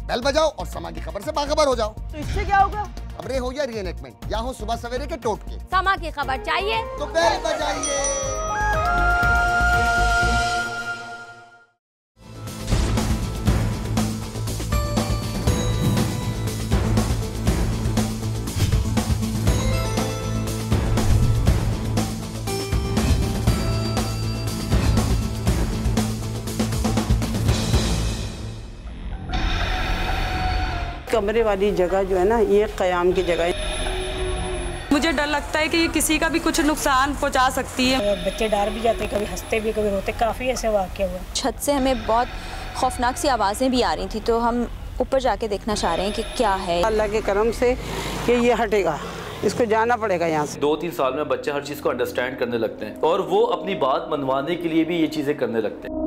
Bell बजाओ और समा की खबर से बाखबर हो जाओ। तो इससे क्या होगा? खबरें हो या रीएनएक्टमेंट या हो सुबह सवेरे के टोटके, समा की खबर चाहिए तो बेल बजाइए। कमरे वाली जगह जो है ना, ये क़याम की जगह है। मुझे डर लगता है कि ये किसी का भी कुछ नुकसान पहुंचा सकती है। बच्चे डर भी जाते, कभी हंसते भी कभी रोते, काफ़ी ऐसे वाक़या हुए। छत से हमें बहुत खौफनाक सी आवाज़ें भी आ रही थी, तो हम ऊपर जाके देखना चाह रहे हैं कि क्या है। अल्लाह के करम से कि ये हटेगा, इसको जाना पड़ेगा यहाँ से। 2-3 साल में बच्चे हर चीज़ को अंडरस्टैंड करने लगते हैं और वो अपनी बात मनवाने के लिए भी ये चीज़ें करने लगते हैं।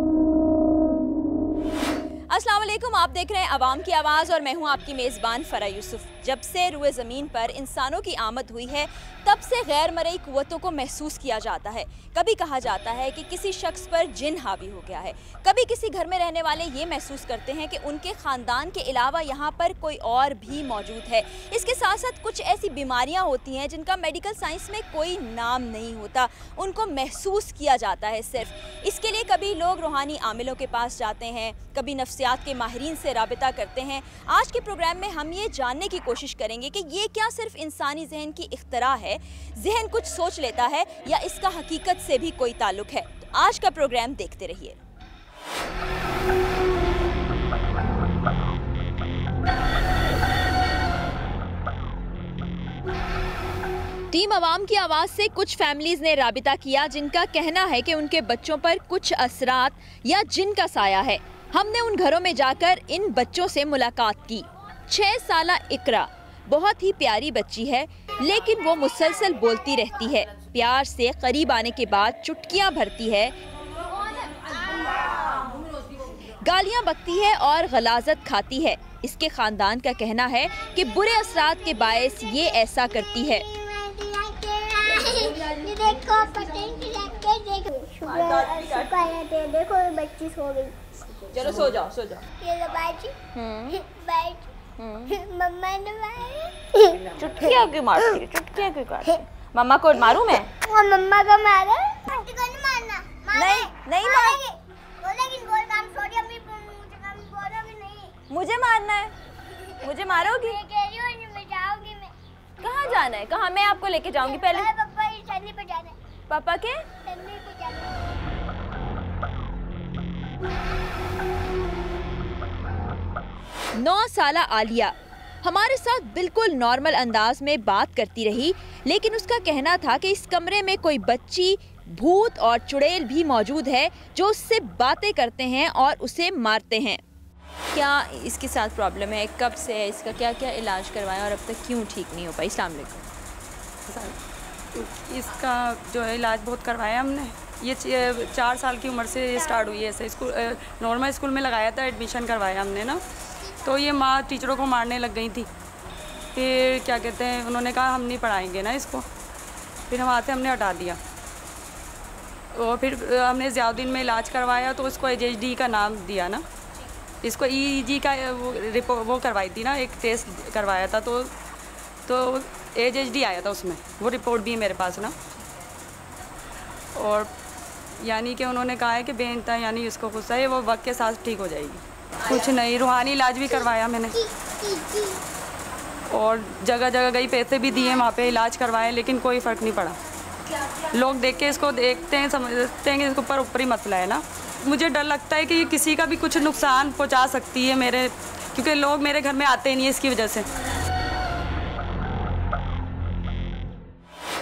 अस्सलाम वालेकुम, आप देख रहे हैं आवाम की आवाज़ और मैं हूं आपकी मेज़बान फ़रा यूसुफ। जब से रुए ज़मीन पर इंसानों की आमद हुई है, तब से गैर मरई क़ुव्वतों को महसूस किया जाता है। कभी कहा जाता है कि किसी शख्स पर जिन हावी हो गया है, कभी किसी घर में रहने वाले ये महसूस करते हैं कि उनके ख़ानदान के अलावा यहाँ पर कोई और भी मौजूद है। इसके साथ साथ कुछ ऐसी बीमारियाँ होती हैं जिनका मेडिकल साइंस में कोई नाम नहीं होता, उनको महसूस किया जाता है सिर्फ। इसके लिए कभी लोग रूहानी आमिलों के पास जाते हैं, कभी नफ्सियात के माहिरीन से राबिता करते हैं। आज के प्रोग्राम में हम ये जानने की कोशिश करेंगे कि ये क्या सिर्फ इंसानी जहन की इख्तरा है, जहन कुछ सोच लेता है, या इसका हकीकत से भी कोई ताल्लुक है। तो आज का प्रोग्राम देखते रहिए। टीम आवाम की आवाज़ से कुछ फैमिलीज़ ने राबिता किया जिनका कहना है कि उनके बच्चों पर कुछ असरात या जिन का साया है। हमने उन घरों में जाकर इन बच्चों से मुलाकात की। 6 साला इकरा बहुत ही प्यारी बच्ची है, लेकिन वो मुसलसल बोलती रहती है। प्यार से करीब आने के बाद चुटकियां भरती है, गालियां बकती है और गलाजत खाती है। इसके खानदान का कहना है कि बुरे असरात के बायस ये ऐसा करती है। देखो बच्ची सो गई। चलो सो जाओ, सो जाओ। ये लो बाजी। मम्मा ने मारा। चुटकियां क्यों मारती है? चुटकियां क्यों काटती है? मम्मा को मारूं मैं? वो मम्मा को मारा। आंटी को नहीं मारना। नहीं, नहीं मारेगी। बोलेगी बोल काम छोड़ी, अम्मी मुझे काम बोलोगी नहीं। मुझे मारना है? मुझे मारोगी? मैं कह रही हूं मैं जाऊंगी। मैं कहाँ जाना है? कहाँ? मैं आपको लेके जाऊंगी। पहले पापा की सैलरी पे जाना है। पापा के सैलरी पे जाना है। 9 साला आलिया हमारे साथ बिल्कुल नॉर्मल अंदाज में बात करती रही, लेकिन उसका कहना था कि इस कमरे में कोई बच्ची, भूत और चुड़ैल भी मौजूद है जो उससे बातें करते हैं और उसे मारते हैं। क्या इसके साथ प्रॉब्लम है? कब से है? इसका क्या क्या इलाज करवाया और अब तक क्यों ठीक नहीं हो पाई? अस्सलाम वालेकुम। इसका जो है इलाज बहुत करवाया हमने। ये 4 साल की उम्र से स्टार्ट हुई है ऐसे। स्कूल नॉर्मल स्कूल में लगाया था, एडमिशन करवाया हमने ना, तो ये माँ टीचरों को मारने लग गई थी। फिर क्या कहते हैं, उन्होंने कहा हम नहीं पढ़ाएंगे ना इसको। फिर वहाँ से हमने हटा दिया और फिर हमने ज़ियाउद्दीन में इलाज करवाया तो उसको ADHD का नाम दिया ना। इसको EEG का वो करवाई थी ना, एक टेस्ट करवाया था तो ADHD आया था उसमें, वो रिपोर्ट भी है मेरे पास ना। और यानी कि उन्होंने कहा है कि बेनता यानी इसको गुस्सा है, वो वक्त के साथ ठीक हो जाएगी। कुछ नहीं, रूहानी इलाज भी करवाया मैंने और जगह जगह गई, पैसे भी दिए वहाँ पे, इलाज करवाए, लेकिन कोई फ़र्क नहीं पड़ा। लोग देख के इसको देखते हैं, समझते हैं कि इसके ऊपरी मसला है ना। मुझे डर लगता है कि ये किसी का भी कुछ नुकसान पहुँचा सकती है मेरे, क्योंकि लोग मेरे घर में आते नहीं है इसकी वजह से।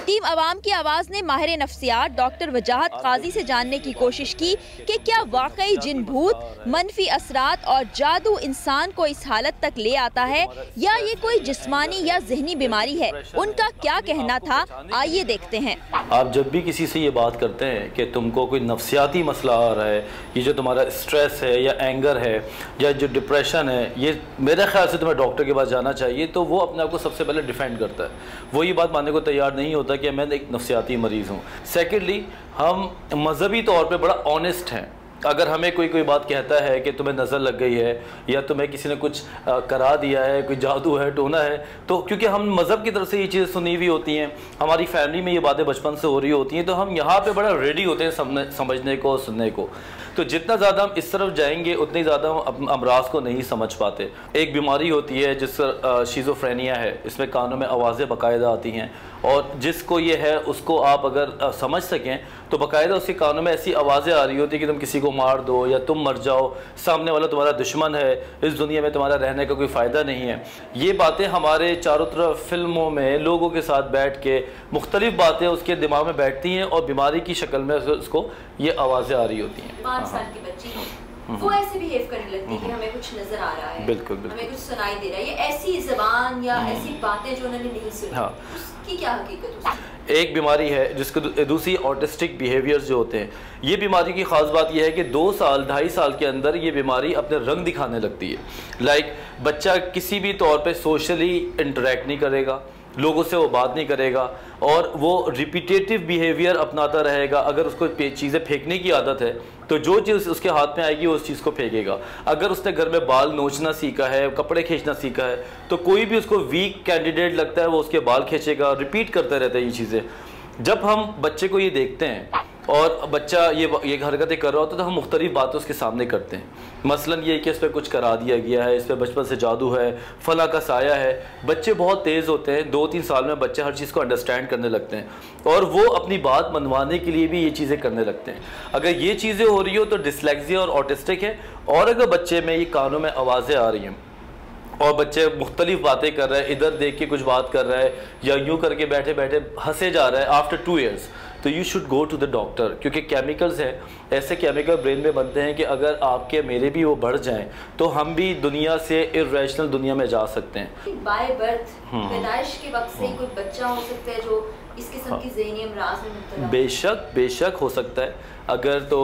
टीम आवाम की आवाज़ ने माहिर नफ्सियात डॉक्टर वजाहत काजी से जानने की कोशिश की कि क्या वाकई जिन, भूत, मनफी असरात और जादू इंसान को इस हालत तक ले आता है या ये कोई जिस्मानी या जहनी बीमारी है। उनका क्या कहना था, आइए देखते हैं। आप जब भी किसी से ये बात करते हैं कि तुमको कोई नफ्सियाती मसला आ रहा है, ये जो तुम्हारा स्ट्रेस है या एंगर है या जो डिप्रेशन है, ये मेरे ख्याल से तुम्हें डॉक्टर के पास जाना चाहिए, तो वो अपने आप को सबसे पहले डिफेंड करता है। वो ये बात मानने को तैयार नहीं होता कि मैं एक नफ्सियाती मरीज़ हूँ। सेकेंडली, हम मजहबी तौर पे बड़ा ऑनेस्ट हैं अगर हमें कोई बात कहता है कि तुम्हें नज़र लग गई है या तुम्हें किसी ने कुछ करा दिया है, कोई जादू है, टोना है, तो क्योंकि हम मज़हब की तरफ से ये चीज़ें सुनी हुई होती हैं, हमारी फैमिली में ये बातें बचपन से हो रही होती हैं, तो हम यहाँ पे बड़ा रेडी होते हैं समझने को, सुनने को। तो जितना ज़्यादा हम इस तरफ जाएंगे उतनी ज़्यादा हम अमराज को नहीं समझ पाते। एक बीमारी होती है जिसका शिज़ोफ्रेनिया है, इसमें कानों में आवाज़ें बाकायदा आती हैं, और जिसको ये है उसको आप अगर समझ सकें तो बाकायदा उसके कानों में ऐसी आवाज़ें आ रही होती है कि तुम किसी को मार दो या तुम मर जाओ, सामने वाला तुम्हारा दुश्मन है, इस दुनिया में तुम्हारा रहने का कोई फ़ायदा नहीं है। ये बातें हमारे चारों तरफ फिल्मों में लोगों के साथ बैठ के मुख्तलिफ बातें उसके दिमाग में बैठती हैं और बीमारी की शक्ल में उसको ये आवाज़ें आ रही होती हैं। 5 साल की बच्ची वो ऐसे बिहेव करने लगती है कि हमें कुछ नजर आ रहा है, बिल्कुल हमें कुछ सुनाई दे रहा है, ये ऐसी ज़बान या ऐसी बातें जो उन्होंने नहीं सुनी, हाँ, उसकी क्या हकीकत उसकी? एक बीमारी है जिसको दूसरी ऑटिस्टिक बिहेवियर्स जो होते हैं। ये बीमारी की ख़ास बात यह है कि 2 साल 2.5 साल के अंदर ये बीमारी अपने रंग दिखाने लगती है। लाइक बच्चा किसी भी तौर पे सोशली इंटरेक्ट नहीं करेगा, लोगों से वो बात नहीं करेगा और वो रिपीटेटिव बिहेवियर अपनाता रहेगा। अगर उसको चीज़ें फेंकने की आदत है तो जो चीज़ उसके हाथ में आएगी वो उस चीज़ को फेंकेगा। अगर उसने घर में बाल नोचना सीखा है, कपड़े खींचना सीखा है, तो कोई भी उसको वीक कैंडिडेट लगता है वो उसके बाल खींचेगा, रिपीट करते रहता है ये चीज़ें। जब हम बच्चे को ये देखते हैं और बच्चा ये हरकतें कर रहा होता है तो हम मुख्तलिफ बातें उसके सामने करते हैं। मसलन ये कि इस पर कुछ करा दिया गया है, इस पर बचपन से जादू है, फला का साया है। बच्चे बहुत तेज़ होते हैं, 2-3 साल में बच्चे हर चीज़ को अंडरस्टैंड करने लगते हैं और वो अपनी बात मनवाने के लिए भी ये चीज़ें करने लगते हैं। अगर ये चीज़ें हो रही हो तो डिस्लेक्सिया और ऑटिस्टिक है। और अगर बच्चे में ये कानों में आवाज़ें आ रही हैं और बच्चे मुख्तलिफ बातें कर रहे हैं, इधर देख के कुछ बात कर रहा है या यूँ करके बैठे बैठे हंसे जा रहा है आफ्टर 2 years, तो you should go to the doctor. क्योंकि केमिकल्स हैं, ऐसे केमिकल ब्रेन में बनते हैं कि अगर आपके मेरे भी वो बढ़ जाएं तो हम भी दुनिया से इर्रेशनल दुनिया में जा सकते हैं। बाय बर्थ पैदाइश के वक्त से कोई बच्चा हो सकता है जो इस किस्म की ज़हनी अमराज में मुब्तला? बेशक हो सकता है। अगर तो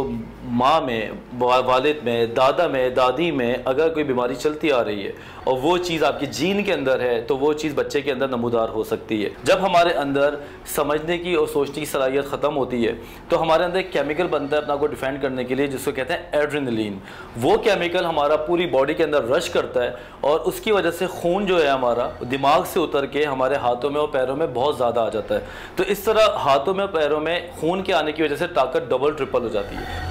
माँ में, वालिद में, दादा में, दादी में अगर कोई बीमारी चलती आ रही है और वो चीज़ आपकी जीन के अंदर है तो वो चीज़ बच्चे के अंदर नमूदार हो सकती है। जब हमारे अंदर समझने की और सोचने की सलाहियत ख़त्म होती है तो हमारे अंदर एक केमिकल बनता है अपना को डिफेंड करने के लिए जिसको कहते हैं एड्रेनलिन। वो केमिकल हमारा पूरी बॉडी के अंदर रश करता है और उसकी वजह से खून जो है हमारा दिमाग से उतर के हमारे हाथों में और पैरों में बहुत ज़्यादा आ जाता है। तो इस तरह हाथों में पैरों में खून के आने की वजह से ताकत डबल ट्रिपल हो जाती है।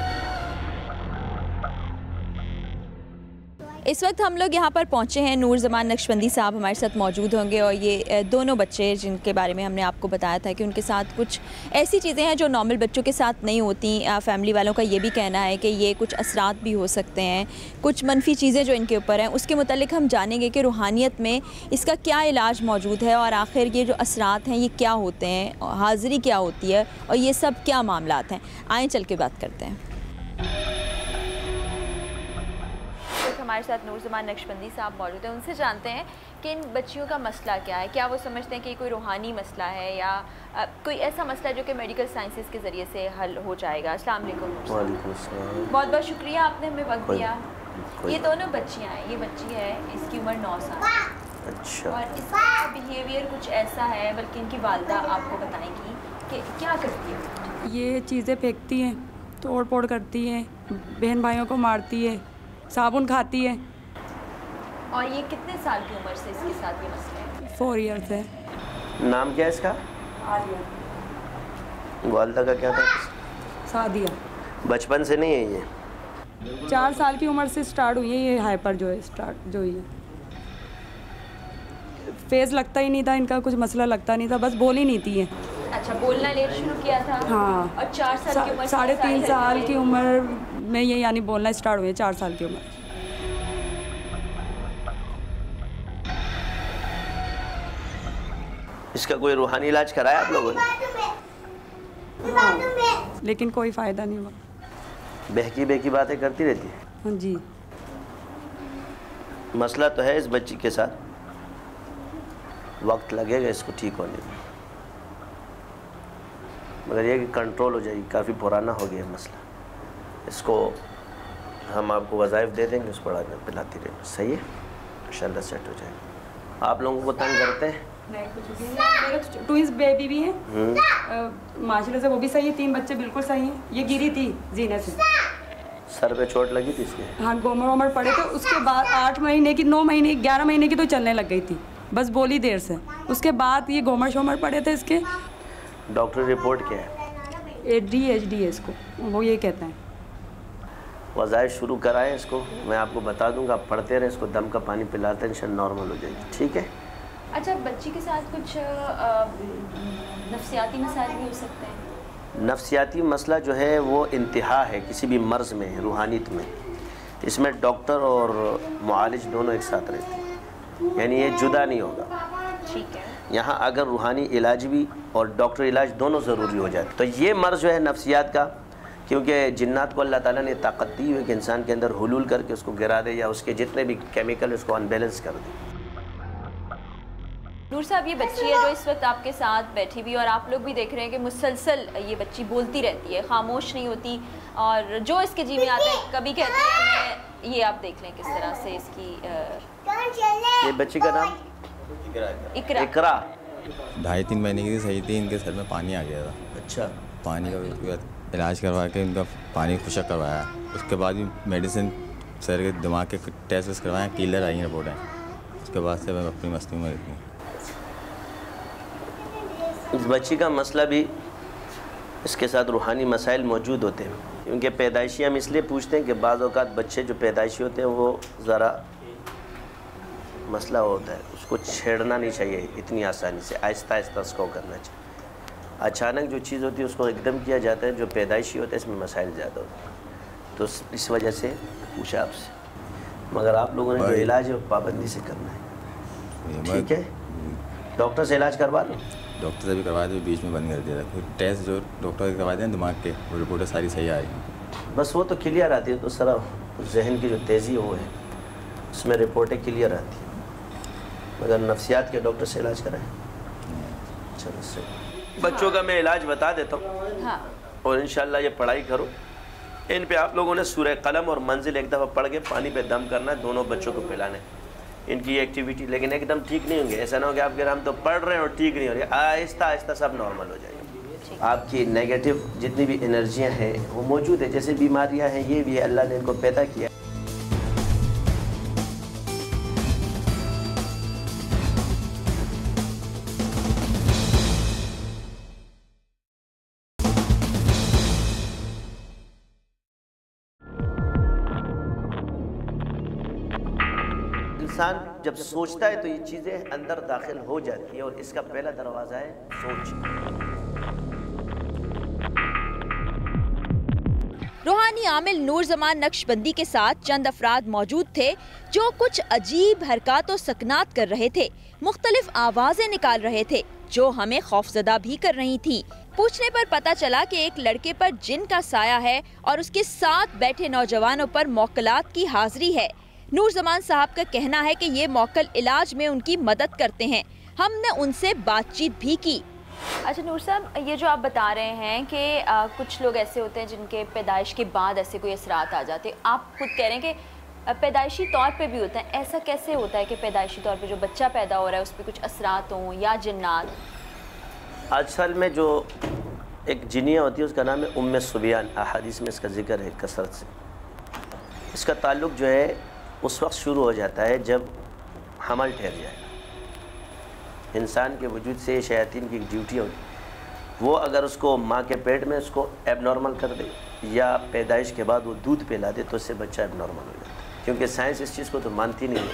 इस वक्त हम लोग यहाँ पर पहुँचे हैं, नूर जमान नक्शबंदी साहब हमारे साथ मौजूद होंगे और ये दोनों बच्चे जिनके बारे में हमने आपको बताया था कि उनके साथ कुछ ऐसी चीज़ें हैं जो नॉर्मल बच्चों के साथ नहीं होती। फैमिली वालों का ये भी कहना है कि ये कुछ असरात भी हो सकते हैं, कुछ मनफी चीज़ें जो इनके ऊपर हैं। उसके मुतालिक हम जानेंगे कि रूहानियत में इसका क्या इलाज मौजूद है और आखिर ये जो असरात हैं ये क्या होते हैं, हाज़िरी क्या होती है और ये सब क्या मामलात हैं। आएँ चल के बात करते हैं। हमारे साथ नूर जमान नक्शबंदी साहब मौजूद हैं, उनसे जानते हैं कि इन बच्चियों का मसला क्या है। क्या वो समझते हैं कि कोई रूहानी मसला है या कोई ऐसा मसला है जो कि मेडिकल साइंसेस के ज़रिए से हल हो जाएगा। अस्सलाम वालेकुम। वालेकुम अस्सलाम। बहुत बहुत शुक्रिया आपने हमें वक्त दिया। ये दोनों बच्चियाँ हैं, ये बच्ची है इसकी उम्र 9 साल। अच्छा। और इसका बिहेवियर कुछ ऐसा है, बल्कि इनकी वालदा आपको बताएंगी कि क्या करती है। ये चीज़ें फेंकती हैं, तोड़ फोड़ करती हैं, बहन भाइयों को मारती है, साबुन खाती है। और ये कितने साल की उम्र से इसके साथ ये मसला है? 4 years है। नाम क्या है इसका? आलिया। वालदा का क्या था? सादिया। बचपन से नहीं है ये? 4 साल की उम्र से स्टार्ट हुई है ये हाइपर जो है, स्टार्ट जो हुई है। फेस लगता ही नहीं था इनका, कुछ मसला लगता नहीं था, बस बोल ही नहीं थी ये। अच्छा, बोलना लेट शुरू किया था? हाँ। और 4 साल की उम्र, 3.5 साल की उम्र में ये यानी बोलना स्टार्ट हुए, 4 साल की उम्र। इसका कोई रूहानी इलाज कराया आप लोगों ने? हाँ, लेकिन कोई फ़ायदा नहीं हुआ। बहकी बहकी बातें करती रहती है? हाँ जी। मसला तो है इस बच्ची के साथ, वक्त लगेगा इसको ठीक होने में, मगर ये कि कंट्रोल हो जाएगी। काफ़ी पुराना हो गया मसला। इसको हम आपको वज़ाइफ दे देंगे, उस पढ़ाने पिलाती रहेंगे, सही है? इंशाल्लाह सेट हो जाएगा। आप लोगों को तंग करते हैं? नहीं, कुछ भी नहीं। मेरे ट्विंस बेबी भी हैं, माशाल्लाह से वो भी सही है। 3 बच्चे बिल्कुल सही हैं। ये गिरी थी जीने से। सर पे चोट लगी थी इसके? हाँ, घूमर वूमर पड़े थे। उसके बाद 8 महीने की 9 महीने 11 महीने की तो चलने लग गई थी, बस बोली देर से। उसके बाद ये घूमर शोमर पड़े थे इसके। डॉक्टर रिपोर्ट क्या है? ADHD है इसको, वो ये कहते हैं। वज़ाइफ शुरू कराएं इसको, मैं आपको बता दूंगा, आप पढ़ते रहें, इसको दम का पानी पिलाते हैं, इंशाल्लाह नॉर्मल हो जाएगी। ठीक है। अच्छा, बच्ची के साथ कुछ नफ्सियाती मसाइल भी हो सकते हैं? नफ्सियाती मसला जो है वो इंतहा है किसी भी मर्ज़ में, रूहानियत में। इसमें डॉक्टर और मुआलिज दोनों एक साथ रहते हैं, यानी ये जुदा नहीं होगा। ठीक है। यहाँ अगर रूहानी इलाज भी और डॉक्टर इलाज दोनों ज़रूरी हो जाते, तो ये मर्ज़ जो है नफ्सियात का, क्योंकि जिन्नात को अल्लाह ताला ने ताकत दी हुई कि इंसान के अंदर हुलूल करके उसको गिरा दे या उसके जितने भी केमिकल उसको अनबैलेंस कर दे। नूर साहब, ये बच्ची है जो इस वक्त आपके साथ बैठी हुई, और आप लोग भी देख रहे हैं कि मुसलसल ये बच्ची बोलती रहती है, खामोश नहीं होती, और जो इसके जी में आता है कभी कहती है मैं, ये आप देख लें किस तरह से इसकी ये बच्ची का नाम इकरा। 2.5-3 महीने की सही थी, इनके सर में पानी आ गया था। अच्छा। पानी का इलाज करवा के इनका पानी खुशक करवाया, उसके बाद भी मेडिसिन सर के दिमाग के टेस्ट वेस्ट करवाए, क्लियर आई रिपोर्टें। उसके बाद से मैं अपनी मस्ती में रहती हूँ। इस बच्ची का मसला भी, इसके साथ रूहानी मसाइल मौजूद होते हैं, क्योंकि पैदाइशी हम इसलिए पूछते हैं कि बाज़ औक़ात बच्चे जो पैदाइशी होते हैं वो ज़रा मसला होता है, उसको छेड़ना नहीं चाहिए इतनी आसानी से, आहिस्ता आहिस्ता उसको करना चाहिए। अचानक जो चीज़ होती है उसको एकदम किया जाता है, जो पैदाइशी होता है इसमें मसाइल ज़्यादा होते हैं, तो इस वजह से पूछा आपसे। मगर आप लोगों ने जो इलाज है वो पाबंदी से करना है, ठीक है? डॉक्टर से इलाज करवा लो। डॉक्टर से भी करवाए थे, बीच में बंद कर दिया था। टेस्ट जो डॉक्टर करवाए थे दिमाग के, वो रिपोर्टें सारी सही आ रही हैं, बस वो तो क्लियर आती है, तो सारा जहन की जो तेज़ी है वो है, उसमें रिपोर्टें क्लियर आती हैं। मगर नफ्सियात के डॉक्टर से इलाज कराएं। चलो सही। बच्चों का मैं इलाज बता देता हूँ। हाँ। और इंशाल्लाह ये पढ़ाई करो, इन पे आप लोगों ने सूरह कलम और मंजिल एक दफ़ा पढ़ के पानी पे दम करना है, दोनों बच्चों को पिलाने, इनकी एक्टिविटी। लेकिन एकदम ठीक नहीं होंगे, ऐसा ना हो कि आप हम तो पढ़ रहे हैं और ठीक नहीं हो रही, आहिस्ता आहिस्ता सब नॉर्मल हो जाएगा। आपकी नेगेटिव जितनी भी एनर्जियाँ हैं वो मौजूद है, जैसे बीमारियाँ हैं ये भी अल्लाह ने इनको पैदा किया। इंसान जब सोचता है तो ये चीज़ें अंदर दाखिल हो जाती है, और इसका पहला दरवाज़ा है सोच। रूहानी आमिल नूर जमान नक्शबंदी के साथ चंद अफराद मौजूद थे जो कुछ अजीब हरकत और सकनात कर रहे थे, मुख्तलिफ आवाजें निकाल रहे थे जो हमें खौफजदा भी कर रही थी। पूछने पर पता चला कि एक लड़के पर जिन का साया है और उसके साथ बैठे नौजवानों पर मौकलात की हाजिरी है। नूर जमान साहब का कहना है कि ये मौकल इलाज में उनकी मदद करते हैं। हमने उनसे बातचीत भी की। अच्छा नूर साहब, ये जो आप बता रहे हैं कि कुछ लोग ऐसे होते हैं जिनके पैदाइश के बाद ऐसे कोई असरात आ जाते हैं, आप खुद कह रहे हैं कि पैदाइशी तौर पे भी होता है, ऐसा कैसे होता है कि पैदाइशी तौर पे जो बच्चा पैदा हो रहा है उस पर कुछ असरात हों या जिन्नात? असल में जो एक जिनिया होती है उसका नाम है उम्मे सुबियान, अहादीस में इसका जिक्र है कसरत से। इसका ताल्लुक़ जो है उस वक्त शुरू हो जाता है जब हमल ठहर जाए। इंसान के वजूद से शयातीन की एक ड्यूटी होती, वो अगर उसको माँ के पेट में उसको एबनॉर्मल कर दे या पैदाइश के बाद वो दूध पिला दे तो उससे बच्चा एबनॉर्मल हो जाता है। क्योंकि साइंस इस चीज़ को तो मानती नहीं है,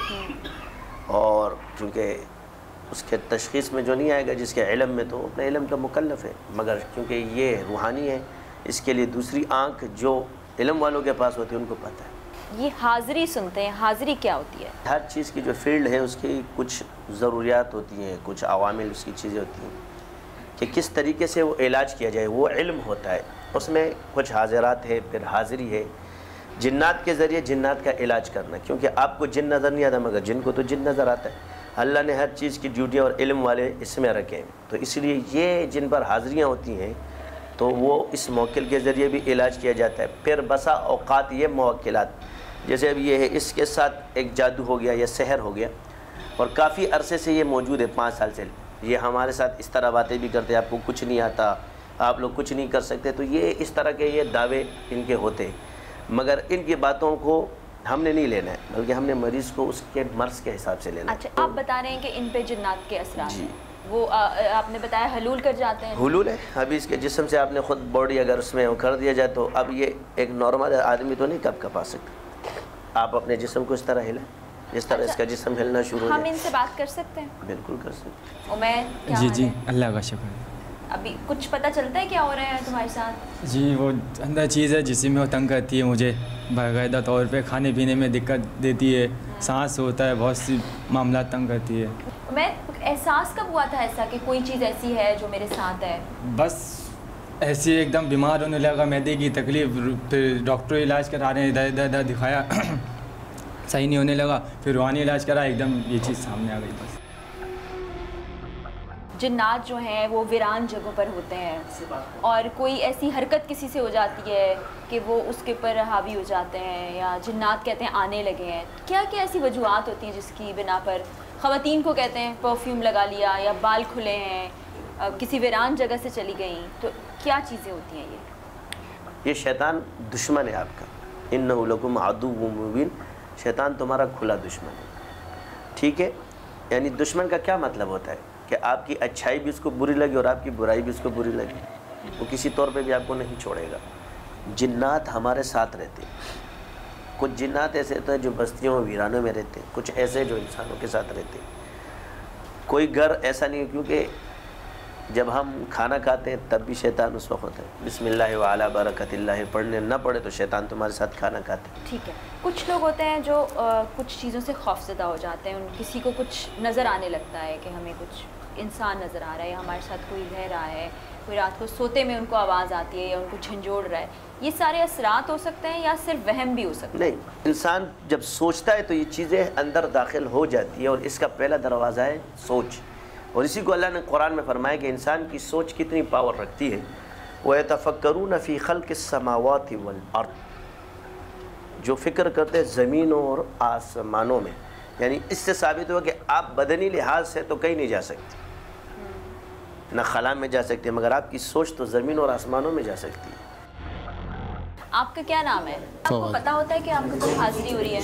और चूँकि उसके तशख़ीस में जो नहीं आएगा जिसके इल्म में, तो अपने इल्म का मुकल्लफ है। मगर क्योंकि ये रूहानी है, इसके लिए दूसरी आँख जो इल्म वालों के पास होती है उनको पता है। ये हाज़िरी सुनते हैं, हाज़िरी क्या होती है? हर चीज़ की जो फील्ड है उसकी कुछ ज़रूरियात होती हैं, कुछ अवामिल उसकी चीज़ें होती हैं कि किस तरीके से वो इलाज किया जाए, वो इल्म होता है। उसमें कुछ हाज़िरात है, फिर हाज़िरी है, जिन्नात के ज़रिए जिन्नात का इलाज करना। क्योंकि आपको जिन नज़र नहीं आता मगर जिन को तो जिन नज़र आता है। अल्लाह ने हर चीज़ की ड्यूटी और इल्म वाले इसमें रखे हैं, तो इसलिए ये जिन पर हाज़िरियाँ होती हैं तो वो इस मौकिल के ज़रिए भी इलाज किया जाता है। फिर बसा औक़ात ये मौकिलात, जैसे अब ये है, इसके साथ एक जादू हो गया या सहर हो गया, और काफ़ी अरसे से ये मौजूद है, 5 साल से। ये हमारे साथ इस तरह बातें भी करते हैं, आपको कुछ नहीं आता, आप लोग कुछ नहीं कर सकते, तो ये इस तरह के ये दावे इनके होते हैं। मगर इनकी बातों को हमने नहीं लेना है, बल्कि हमने मरीज़ को उसके मर्ज़ के हिसाब से लेना है। अच्छा, आप बता रहे हैं कि इन पे जिन्नात के असरात हैं, वो आपने बताया हलूल कर जाते हैं। हुलूल है, अभी इसके जिस्म से आपने ख़ुद बॉडी अगर उसमें वो कर दिया जाए तो अब ये एक नॉर्मल आदमी तो नहीं कब कपा सकता। आप अपने जिस्म को इस तरह हिलाएं जिस तरह इसका जिस्म हिलना शुरू हो जाए। हम इनसे बात कर सकते हैं? बिल्कुल कर सकते हैं। उमैर, क्या जी हाल जी, है? अल्लाह का शुक्र है। अभी कुछ पता चलता है क्या हो रहा है तुम्हारे साथ? जी, वो अंदर चीज़ है जिसमें वो तंग करती है मुझे बाकायदा तौर पे, खाने पीने में दिक्कत देती है, सांस होता है, बहुत सी मामला तंग करती है। मैं एहसास कब हुआ था ऐसा कि कोई चीज़ ऐसी है जो मेरे साथ है? बस ऐसे एकदम बीमार होने लगा, मैदे की तकलीफ, फिर डॉक्टर इलाज करा रहे हैं, इधर दिखाया सही नहीं होने लगा, फिर रूहानी इलाज करा, एकदम ये चीज़ सामने आ गई। बस जिन्नात जो हैं वो वीरान जगहों पर होते हैं और कोई ऐसी हरकत किसी से हो जाती है कि वो उसके ऊपर हावी हो जाते हैं या जिन्नात कहते हैं आने लगे हैं। क्या क्या ऐसी वजूहात होती हैं जिसकी बिना पर ख़वातीन को कहते हैं परफ्यूम लगा लिया या बाल खुले हैं, किसी वीरान जगह से चली गई, तो क्या चीज़ें होती हैं? ये शैतान दुश्मन है आपका। इन्नहु लकुम अदुव्वुम मुबीन, शैतान तुम्हारा खुला दुश्मन है। ठीक है, यानी दुश्मन का क्या मतलब होता है कि आपकी अच्छाई भी उसको बुरी लगी और आपकी बुराई भी उसको बुरी लगी, वो किसी तौर पे भी आपको नहीं छोड़ेगा। जिन्नात हमारे साथ रहते हैं। कुछ जिन्नात ऐसे होते हैं जो बस्तियों वीरानों में रहते हैं, कुछ ऐसे जो इंसानों के साथ रहते हैं। कोई घर ऐसा नहीं है, क्योंकि जब हम खाना खाते हैं तब भी शैतान उस वक्त होता है। बिस्मिल्लाह व अला बरकतिल्लाह पढ़ने न पढ़े तो शैतान तुम्हारे साथ खाना खाते हैं। ठीक है, कुछ लोग होते हैं जो कुछ चीज़ों से खौफज़दा हो जाते हैं, किसी को कुछ नज़र आने लगता है कि हमें कुछ इंसान नज़र आ रहा है या हमारे साथ कोई रह रहा है, कोई रात को सोते में उनको आवाज़ आती है या उनको झंझोड़ रहा है, ये सारे असरात हो सकते हैं या सिर्फ वहम भी हो सकते हैं? नहीं, इंसान जब सोचता है तो ये चीज़ें अंदर दाखिल हो जाती है और इसका पहला दरवाज़ा है सोच। और इसी को अल्लाह ने कुरान में फरमाया कि इंसान की सोच कितनी पावर रखती है। वयतफक्करून फ़ी खल्क़िस समावाति वल अर्द, जो फ़िक्र करते हैं ज़मीनों और आसमानों में। यानी इससे साबित हुआ कि आप बदनी लिहाज से तो कहीं नहीं जा सकते, न खला में जा सकते, मगर आपकी सोच तो ज़मीन और आसमानों में जा सकती है। आपका क्या नाम है? आपको पता होता है कि आपको कोई हाजिरी हो रही है?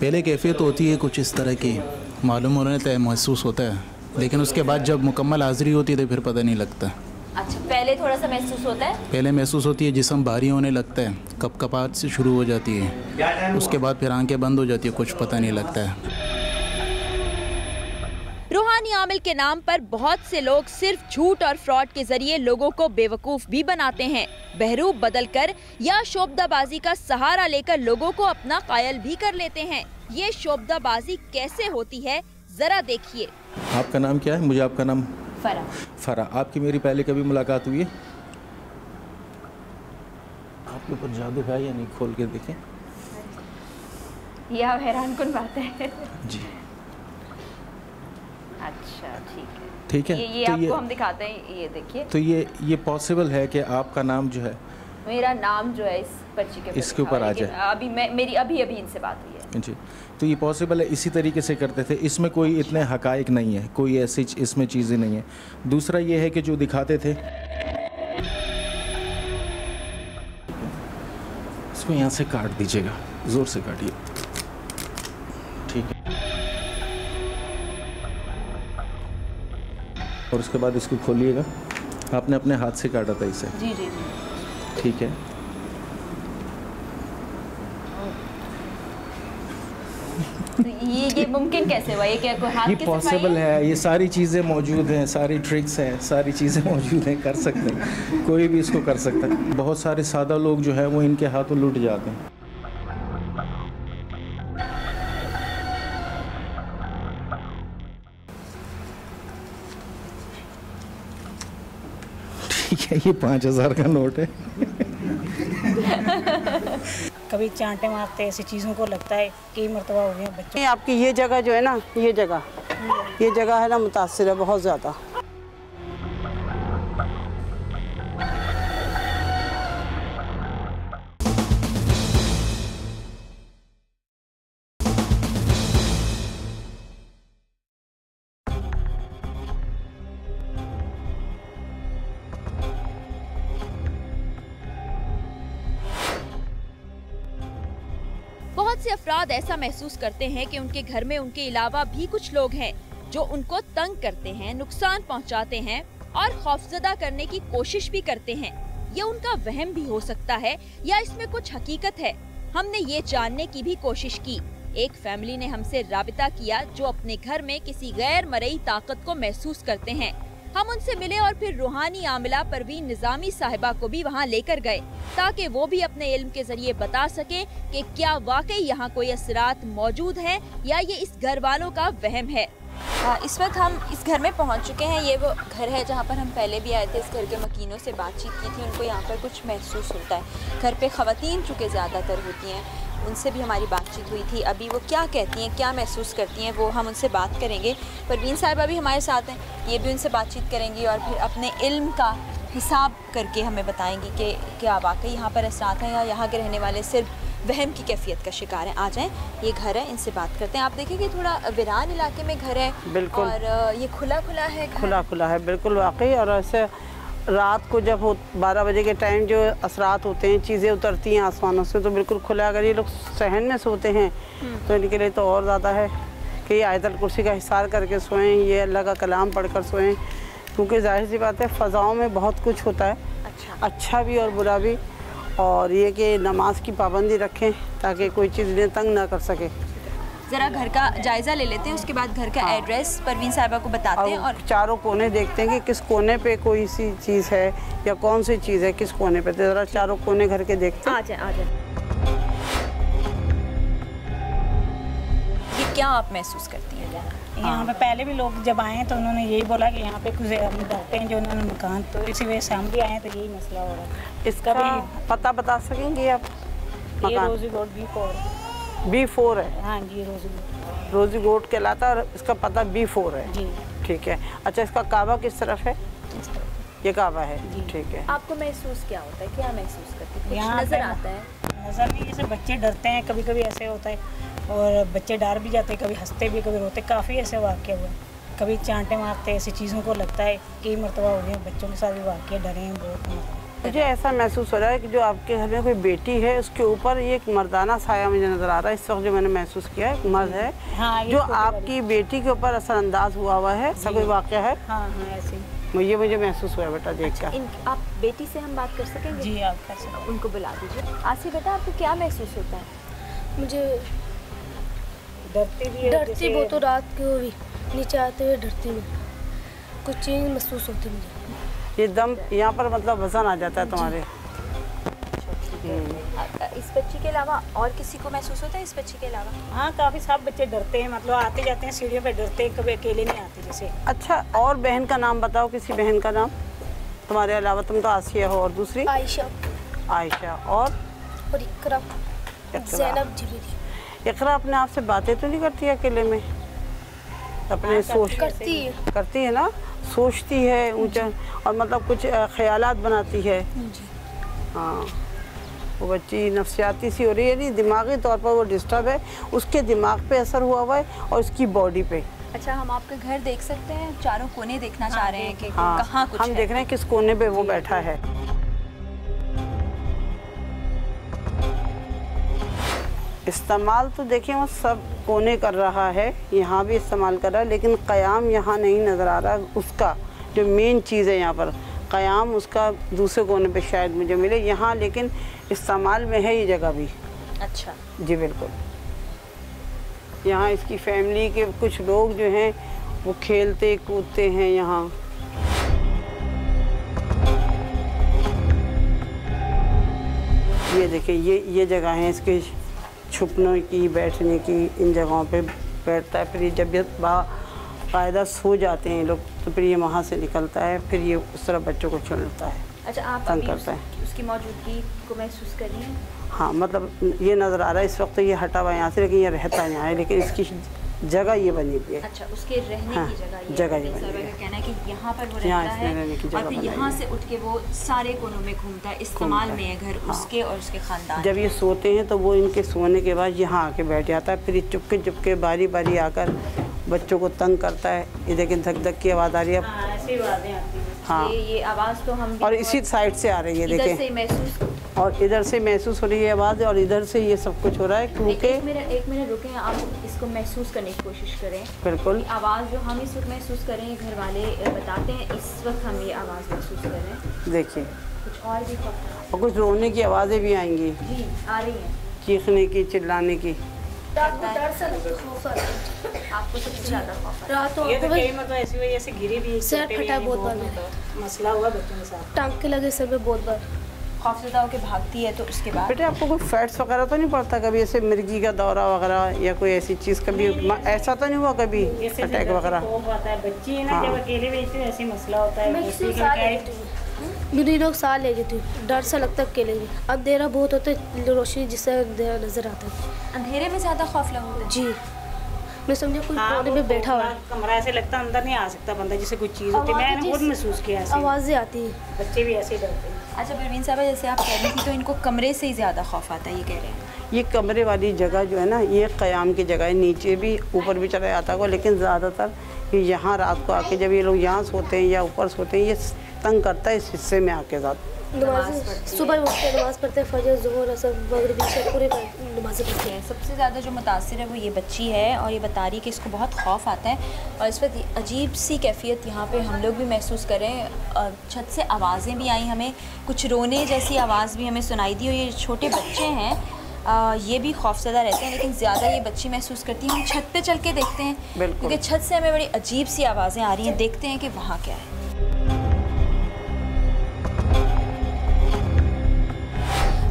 पहले कैफियत होती है कुछ इस तरह की, मालूम होने तय महसूस होता है, लेकिन उसके बाद जब मुकम्मल हाजिरी होती है तो फिर पता नहीं लगता। अच्छा, पहले थोड़ा सा महसूस होता है? पहले महसूस होती है, जिस्म भारी होने लगता है, कपकपाहट से शुरू हो जाती है, उसके बाद फिर आंखें बंद हो जाती है, कुछ पता नहीं लगता है। रूहानी आमिल के नाम पर बहुत से लोग सिर्फ झूठ और फ्रॉड के जरिए लोगों को बेवकूफ़ भी बनाते हैं। बहरूप बदलकर या शोबदाबाजी का सहारा लेकर लोगों को अपना कायल भी कर लेते हैं। ये शोबदाबाजी कैसे होती है, जरा देखिए। आपका नाम क्या है? मुझे आपका नाम फरा। आपकी मेरी पहले कभी मुलाकात हुई है? आपके ऊपर जादू है या नहीं, खोल के देखें। यह हैरान कुन बात है जी। अच्छा, ठीक है, ये तो आपको हम दिखाते हैं, ये देखिए। तो ये पॉसिबल है कि आपका नाम जो है, मेरा नाम जो है इस पर्ची के इसके ऊपर आ जाए। अभी मेरी अभी इनसे बात हुई है जी, तो ये पॉसिबल है। इसी तरीके से करते थे, इसमें कोई इतने हकाइक नहीं है, कोई ऐसी इसमें चीज़ें नहीं है। दूसरा ये है कि जो दिखाते थे, इसको यहाँ से काट दीजिएगा, ज़ोर से काटिए, ठीक है। और उसके बाद इसको खोलिएगा। आपने अपने हाथ से काटा था इसे? जी जी जी। ठीक है, तो ये मुमकिन कैसे हुआ? ये क्या कोई हाथ ये की पॉसिबल है? ये सारी चीज़ें मौजूद हैं, सारी ट्रिक्स हैं, सारी चीज़ें मौजूद हैं, कर सकते हैं, कोई भी इसको कर सकता है। बहुत सारे सादा लोग जो है वो इनके हाथों लुट जाते हैं। ठीक है, ये 5000 का नोट है। कभी चांटे मारते ऐसी चीज़ों को लगता है कई मरतबा हो गया बच्चों। आपकी ये जगह जो है ना, ये जगह है ना मुतासिर है बहुत ज़्यादा। से अफराद ऐसा महसूस करते हैं कि उनके घर में उनके अलावा भी कुछ लोग हैं जो उनको तंग करते हैं, नुकसान पहुंचाते हैं और खौफजदा करने की कोशिश भी करते हैं। ये उनका वहम भी हो सकता है या इसमें कुछ हकीकत है। हमने ये जानने की भी कोशिश की। एक फैमिली ने हमसे राबिता किया जो अपने घर में किसी गैर मरई ताकत को महसूस करते हैं। हम उनसे मिले और फिर रूहानी आमिला परवीन निजामी साहिबा को भी वहाँ लेकर गए ताकि वो भी अपने इल्म के जरिए बता सके कि क्या वाकई यहाँ कोई असरात मौजूद है या ये इस घर वालों का वहम है। इस वक्त हम इस घर में पहुँच चुके हैं। ये वो घर है जहाँ पर हम पहले भी आए थे। इस घर के मकीनों से बातचीत की थी। उनको यहाँ पर कुछ महसूस होता है। घर पे ख़वातीन चूँकि ज़्यादातर होती हैं, उनसे भी हमारी बातचीत हुई थी। अभी वो क्या कहती हैं, क्या महसूस करती हैं, वो हम उनसे बात करेंगे। परवीन साहिबा भी हमारे साथ हैं, ये भी उनसे बातचीत करेंगी और फिर अपने इल्म का हिसाब करके हमें बताएंगी कि क्या वाकई यहाँ पर असरात हैं या यहाँ के रहने वाले सिर्फ वहम की कैफियत का शिकार हैं। आ जाएं, ये घर है, इनसे बात करते हैं। आप देखें कि थोड़ा वीरान इलाके में घर है। बिल्कुल। और ये खुला खुला है, खुला खुला है बिल्कुल वाकई। और ऐसे रात को जब 12 बजे के टाइम जो असरात होते हैं, चीज़ें उतरती हैं आसमानों से, तो बिल्कुल खुला। अगर ये लोग सहन में सोते हैं तो इनके लिए तो और ज़्यादा है कि ये आयतल कुर्सी का हिसार करके सोएं, ये अल्लाह का कलाम पढ़कर सोएं, क्योंकि जाहिर सी बात है फ़ज़ाओं में बहुत कुछ होता है, अच्छा भी और बुरा भी। और ये कि नमाज की पाबंदी रखें ताकि कोई चीज़ इन्हें तंग ना कर सके। ज़रा घर का जायज़ा ले लेते हैं, उसके बाद घर का एड्रेस परवीन साहिबा को बताते हैं और चारों कोने देखते हैं कि किस कोने पे कोई सी चीज़ है या कौन सी चीज़ है किस कोने पे। तो ज़रा चारों कोने घर के देखते हैं। आ जाए। ये क्या आप महसूस करती हैं? यहाँ पे पहले भी लोग जब आए हैं तो उन्होंने यही बोला कि यहाँ पे कुछ डरते हैं जो उन्होंने मकान, तो इसी वजह से हम भी आए हैं, तो यही मसला हो रहा है। इसका भी पता बता सकेंगे आप? ये रोजी गोट B4 है। हाँ जी, रोजी गोट कहलाता है और इसका पता B4 है जी। ठीक है। अच्छा, इसका काबा किस तरफ है? ये काबा है। ठीक है। आपको महसूस क्या होता है, क्या महसूस करते हैं? यहाँ नजर आता है? नजर नहीं, जैसे बच्चे डरते हैं, कभी कभी ऐसे होता है और बच्चे डर भी जाते हैं, कभी हंसते भी, कभी रोते। काफ़ी ऐसे वाक़े हुए, कभी चांटे मारते, ऐसी चीज़ों को लगता है। कई मरतबा हो गए बच्चों के साथ भी वाक़े, डरे हैं बहुत। मुझे ऐसा महसूस हो रहा है कि जो आपके घर में कोई बेटी है उसके ऊपर ये एक मर्दाना साया मुझे नज़र आ रहा है। इस वक्त जो मैंने महसूस किया है, एक मर्द है। हाँ, जो आपकी बेटी के ऊपर असरअंदाज हुआ है। ऐसा कोई वाक़या है? हाँ, ऐसे ये मुझे महसूस हुआ है बेटा देख कर। आप बेटी से हम बात कर सकेंगे? जी, आप कर सकते। उनको बुला दीजिए। आसिफ बेटा, आपको क्या महसूस होता है? मुझे डरती वो तो रात को भी नीचे आते हुए डरती हूँ, कुछ चीज़ महसूस होती मुझे। ये दम यहाँ पर मतलब वजन आ जाता है तुम्हारे। इस बच्ची के अलावा और किसी को महसूस होता है? इस बच्ची के अलावा? हाँ, काफ़ी सब बच्चे डरते हैं, मतलब आते जाते हैं सीढ़ियों पे, डरते हैं, कभी अकेले नहीं आते जैसे। अच्छा, और बहन का नाम बताओ, किसी बहन का नाम तुम्हारे अलावा? तुम तो आसिया हो, और दूसरी? आयशा। और इकरा। ज़ैनब जुबैरी। इकरा अपने आप से बातें तो नहीं करती है अकेले में? अपने सोच करती है ना, सोचती है ऊंचा और मतलब कुछ ख्यालात बनाती है। हाँ, वो बच्ची नफ्सियाती सी हो रही है, नहीं दिमागी तौर पर वो डिस्टर्ब है, उसके दिमाग पे असर हुआ है और उसकी बॉडी पे। अच्छा, हम आपका घर देख सकते हैं? चारों कोने देखना चाह रहे हैं कि कहाँ कुछ हम देख रहे हैं किस कोने पे वो बैठा है। इस्तेमाल तो देखिए वो सब कोने कर रहा है, यहाँ भी इस्तेमाल कर रहा है, लेकिन क़याम यहाँ नहीं नज़र आ रहा। उसका जो मेन चीज़ है यहाँ पर क़याम, उसका दूसरे कोने पे शायद मुझे मिले यहाँ, लेकिन इस्तेमाल में है ये जगह भी। अच्छा जी बिल्कुल। यहाँ इसकी फैमिली के कुछ लोग जो हैं वो खेलते कूदते हैं यहाँ। ये देखिए, ये जगह है इसके छुपने की, बैठने की। इन जगहों पे बैठता है, फिर ये जब ये बाकायदा सो जाते हैं लोग तो फिर ये वहाँ से निकलता है, फिर ये उस तरह बच्चों को छोड़ता है। अच्छा, आप तंग करता है। उसकी मौजूदगी को महसूस कर रही हैं? हाँ, मतलब ये नज़र आ रहा है इस वक्त तो ये हटा हुआ है यहाँ से, लेकिन ये रहता है यहाँ है, लेकिन इसकी जगह ये बनी हुई है। अच्छा, उसके रहने हाँ, की जगह जगह ये बनी है। कहना है कि यहाँ पर वो रहता है और फिर यहाँ से उठ के वो सारे कोनों में घूमता है, इस्तेमाल में है घर उसके और उसके ख़ानदान। जब ये सोते हैं तो वो इनके सोने के बाद यहाँ आके बैठ जाता है, फिर ये चुपके बारी बारी आकर बच्चों को तंग करता है। ये देखें धक धक की आवाज़ आ रही है। हाँ, ये आवाज़ तो हम और इसी साइड से आ रही है, देखें महसूस और इधर से महसूस हो रही है आवाज़ और इधर से ये सब कुछ हो रहा है क्योंकि एक मिनट रुकें, आप इसको महसूस करने की कोशिश करें। बिल्कुल आवाज़ जो हम इस वक्त महसूस कर रहे हैं, घर वाले बताते हैं इस वक्त हम ये आवाज़ महसूस कर रहे हैं। देखिए कुछ और भी और कुछ रोने की आवाज़ें भी आएंगी जी, आ रही हैं, चीखने की, चिल्लाने की। आपको सबसे ज़्यादा खौफ रात को मतलब ऐसी वजह से गिरी भी, सर फटा बहुत बार, मसला हुआ बच्चों के साथ, टांके लगे सर में बहुत बार। खौफजदा होकर भागती है तो उसके बाद बेटे आपको कोई फैट्स वगैरह तो नहीं पड़ता कभी, ऐसे मिर्गी का दौरा वगैरह या कोई ऐसी चीज़ कभी ऐसा तो नहीं हुआ कभी अटैक वगैरह? बच्ची है ना, जब अकेले बैठती है ऐसे मसला होता है। मेरी लोग साथ ले गई थी, डर सा लगता अकेले भी। अंधेरा बहुत होता है, रोशनी जिससे अंधेरा नजर आता है। अंधेरे में ज़्यादा खौफ लगता है जी, मैं समझा कोई कोने में बैठा हुआ है, कमरा ऐसे लगता है अंदर नहीं आ सकता बंदा, जिसे कोई चीज़ होती है। मैंने खुद महसूस किया, आवाज़ें आती हैं, बच्चे भी ऐसे डरते हैं। अच्छा परवीन साहब, जैसे आप कह रही थी तो इनको कमरे से ही ज़्यादा खौफ आता है, ये कह रहे हैं? ये कमरे वाली जगह जो है ना, ये क़याम की जगह है, नीचे भी ऊपर भी चला जाता होगा, लेकिन ज़्यादातर ये यहाँ रात को आके जब ये लोग यहाँ सोते हैं या ऊपर सोते हैं, ये तंग करता है इस हिस्से में आके साथ। सुबह उठते नमाज़ पढ़ते हैं, फजर ज़ोहर असर मगरिब इशा पूरे नमाज़ें पढ़ते हैं। सबसे ज़्यादा जो मुतासिर है वो ये बच्ची है और ये बता रही है कि इसको बहुत खौफ आता है और इस वक्त अजीब सी कैफियत यहाँ पे हम लोग भी महसूस कर रहे हैं। छत से आवाज़ें भी आई हमें, कुछ रोने जैसी आवाज़ भी हमें सुनाई दी और ये छोटे बच्चे हैं, ये भी खौफज़दा रहते हैं, लेकिन ज़्यादा ये बच्ची महसूस करती है। हम छत पे चल के देखते हैं क्योंकि छत से हमें बड़ी अजीब सी आवाज़ें आ रही हैं, देखते हैं कि वहाँ क्या है।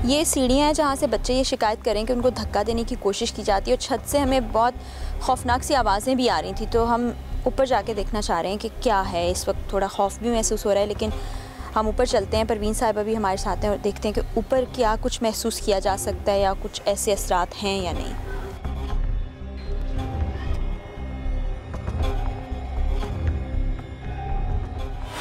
ये सीढ़ियाँ हैं जहाँ से बच्चे ये शिकायत करें कि उनको धक्का देने की कोशिश की जाती है और छत से हमें बहुत खौफनाक सी आवाज़ें भी आ रही थी, तो हम ऊपर जाके देखना चाह रहे हैं कि क्या है। इस वक्त थोड़ा खौफ भी महसूस हो रहा है, लेकिन हम ऊपर चलते हैं। परवीन साहिबा भी हमारे साथ हैं और देखते हैं कि ऊपर क्या कुछ महसूस किया जा सकता है या कुछ ऐसे असरात हैं या नहीं।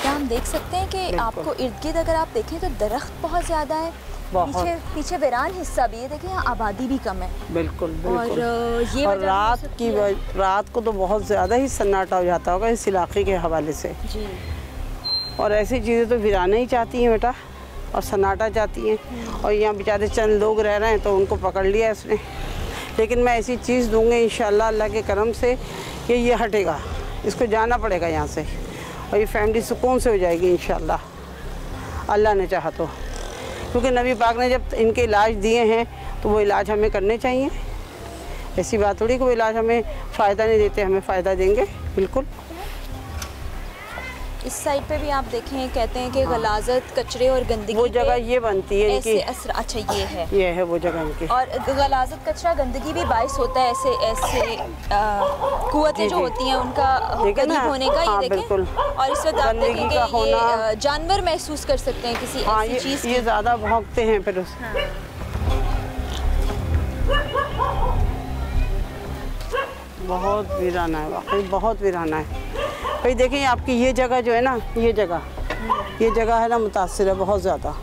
क्या हम देख सकते हैं कि आपको इर्द गिर्द अगर आप देखें तो दरख्त बहुत ज़्यादा है, पीछे वीरान हिस्सा भी है, देखिए यहाँ आबादी भी कम है। बिल्कुल बिल्कुल। और ये और रात को तो बहुत ज़्यादा ही सन्नाटा हो जाता होगा इस इलाके के हवाले से जी। और ऐसी चीज़ें तो वीराना ही चाहती हैं बेटा और सन्नाटा चाहती हैं, और यहाँ बेचारे चंद लोग रह रहे हैं तो उनको पकड़ लिया इसने। लेकिन मैं ऐसी चीज़ दूँगी इंशाअल्लाह अल्लाह के करम से कि ये हटेगा, इसको जाना पड़ेगा यहाँ से और ये फैमिली सुकून से हो जाएगी इंशाअल्लाह अल्लाह ने चाहा तो, क्योंकि नबी पाक ने जब इनके इलाज दिए हैं तो वो इलाज हमें करने चाहिए। ऐसी बात थोड़ी कि वो इलाज हमें फ़ायदा नहीं देते, हमें फ़ायदा देंगे बिल्कुल। इस साइड पे भी आप देखें, कहते हैं कि गलाजत, कचरे और गंदगी वो जगह ये बनती है इनकी। अच्छा ये है वो जगह इनकी। और गलाजत, कचरा, गंदगी भी बाइस होता है ऐसे कुव्वतें जो होती हैं उनका करीब होने का। ये देखें और इस वक्त आप देखें कि ये जानवर महसूस कर सकते हैं किसी ऐसी चीज़। ये ज़्यादा भौंकते हैं फिर बहुत वीराना है, वाकई बहुत वीराना है भाई। देखिए आपकी ये जगह जो है ना, ये जगह है ना मुतासिर है बहुत ज़्यादा।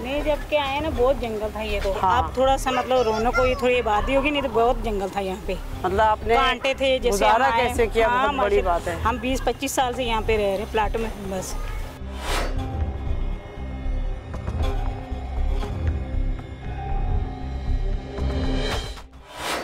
नहीं जब के आए ना बहुत जंगल था ये तो। हाँ। अब थोड़ा सा मतलब रौनक को ये थोड़ी आबादी होगी, नहीं तो बहुत जंगल था यहाँ पे। मतलब आपने कांटे थे जैसे गुजारा कैसे किया? हाँ, बहुत बड़ी बात है। हम 20-25 साल से यहाँ पे रह रहे प्लाट में बस।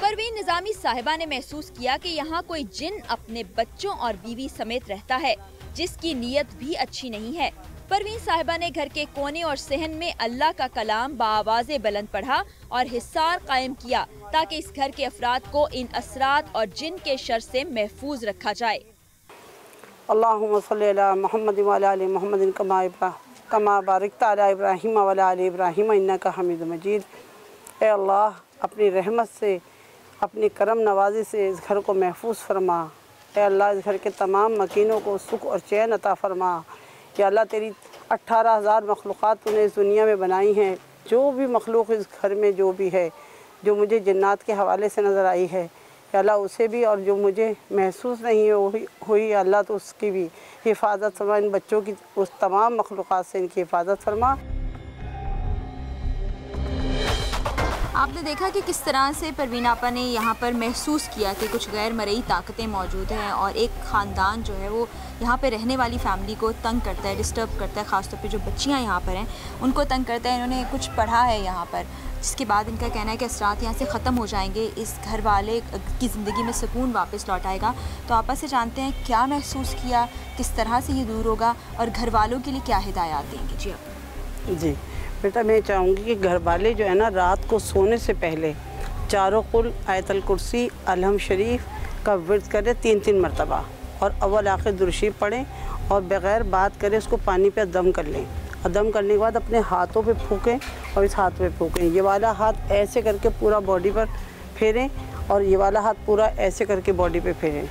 परवीन निजामी साहिबा ने महसूस किया कि यहाँ कोई जिन अपने बच्चों और बीवी समेत रहता है, जिसकी नीयत भी अच्छी नहीं है। परवीन साहिबा ने घर के कोने और सहन में अल्लाह का कलाम बाआवाज़े बुलंद पढ़ा और हिसार कायम किया ताकि इस घर के अफराद को इन असरात और जिन के शर से महफूज रखा जाए। अल्लाहुम्मा सल्ली अला मुहम्मद व अला आलि मुहम्मद कमा बारकता अला इब्राहीम व अला आलि इब्राहीम इन्नका हमीदुम मजीद। ए अल्लाह अपनी रहमत से, अपनी करम नवाजी से इस घर को महफूज फरमा। ए अल्लाह इस घर के तमाम मकीनों को सुख और चैन अता फरमा। या अल्लाह तेरी 18,000 मखलूक़ात तूने इस दुनिया में बनाई हैं, जो भी मखलूक़ इस घर में जो भी है, जो मुझे जन्नात के हवाले से नज़र आई है या अल्लाह उसे भी, और जो मुझे महसूस नहीं हुई अल्लाह तो उसकी भी हिफाजत फरमा। इन बच्चों की उस तमाम मखलूक़ात से इनकी हिफाजत फरमा। आपने देखा कि किस तरह से परवीन आपा ने यहाँ पर महसूस किया कि कुछ गैर मरई ताकतें मौजूद हैं और एक ख़ानदान जो है वो यहाँ पे रहने वाली फैमिली को तंग करता है, डिस्टर्ब करता है। ख़ासतौर पे जो बच्चियाँ यहाँ पर हैं उनको तंग करता है। इन्होंने कुछ पढ़ा है यहाँ पर, जिसके बाद इनका कहना है कि असरात यहाँ से ख़त्म हो जाएंगे, इस घर वाले की ज़िंदगी में सुकून वापस लौट आएगा। तो आपस से जानते हैं क्या महसूस किया, किस तरह से ये दूर होगा और घर वालों के लिए क्या हिदायत देंगे। जी आप। जी बेटा, मैं चाहूँगी कि घर वाले जो है ना, रात को सोने से पहले चारों कुल, आयतल कुर्सी, अलहम शरीफ का विर्द करें 3-3 मरतबा और अव्वल आखिर दुरूद पढ़ें और बग़ैर बात करें उसको पानी पे दम कर लें। और दम करने के बाद अपने हाथों पे फूकें और इस हाथ पे फूकें। ये वाला हाथ ऐसे करके पूरा बॉडी पर फेरें और ये वाला हाथ पूरा ऐसे करके बॉडी पे फेरें।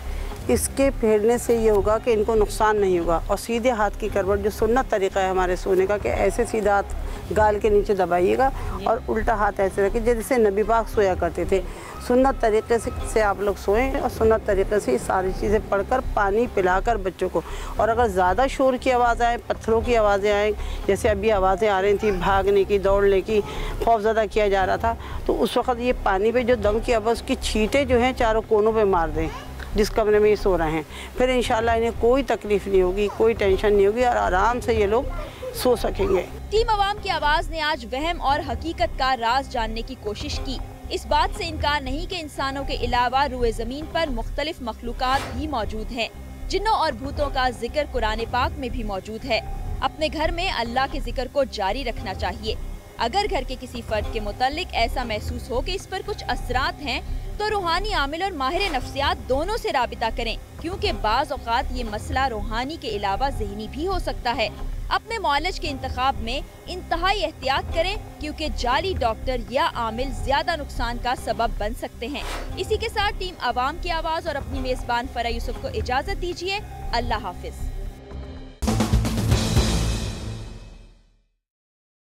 इसके फेरने से ये होगा कि इनको नुकसान नहीं होगा। और सीधे हाथ की करवट, जो सुन्नत तरीक़ा है हमारे सोने का, कि ऐसे सीधा हाथ गाल के नीचे दबाइएगा और उल्टा हाथ ऐसे रखिए जैसे नबी पाक सोया करते थे। सुन्नत तरीक़े से आप लोग सोएं और सुन्नत तरीक़े से ये सारी चीज़ें पढ़कर पानी पिलाकर बच्चों को। और अगर ज़्यादा शोर की आवाज़ आए, पत्थरों की आवाज़ें आएँ, जैसे अभी आवाज़ें आ रही थी भागने की, दौड़ने की, खौफज़दा किया जा रहा था, तो उस वक्त ये पानी पे जो दम की आवाज़ की छींटें जो हैं चारों कोनों पे मार दें जिस कमरे में ये सो रहे हैं। फिर इंशाल्लाह इन्हें कोई तकलीफ़ नहीं होगी, कोई टेंशन नहीं होगी और आराम से ये लोग सो सकेंगे। टीम अवाम की आवाज़ ने आज वहम और हकीकत का राज जानने की कोशिश की। इस बात से इनकार नहीं कि इंसानों के अलावा रुए ज़मीन पर मुख्तलिफ मखलूकात भी मौजूद हैं। जिन्नों और भूतों का जिक्र कुरान पाक में भी मौजूद है। अपने घर में अल्लाह के जिक्र को जारी रखना चाहिए। अगर घर के किसी फर्द के मुतालिक ऐसा महसूस हो कि इस पर कुछ असरात हैं, तो रूहानी आमिल और माहिर नफ्सियात दोनों से राबिता करें, क्योंकि बाज़ औक़ात ये मसला रूहानी के अलावा ज़हनी भी हो सकता है। अपने मुआलिज के इंतखाब में इंतहाई एहतियात करें, क्योंकि जाली डॉक्टर या आमिल ज्यादा नुकसान का सबब बन सकते हैं। इसी के साथ टीम अवाम की आवाज़ और अपनी मेज़बान फरा यूसुफ को इजाज़त दीजिए। अल्लाह हाफिज।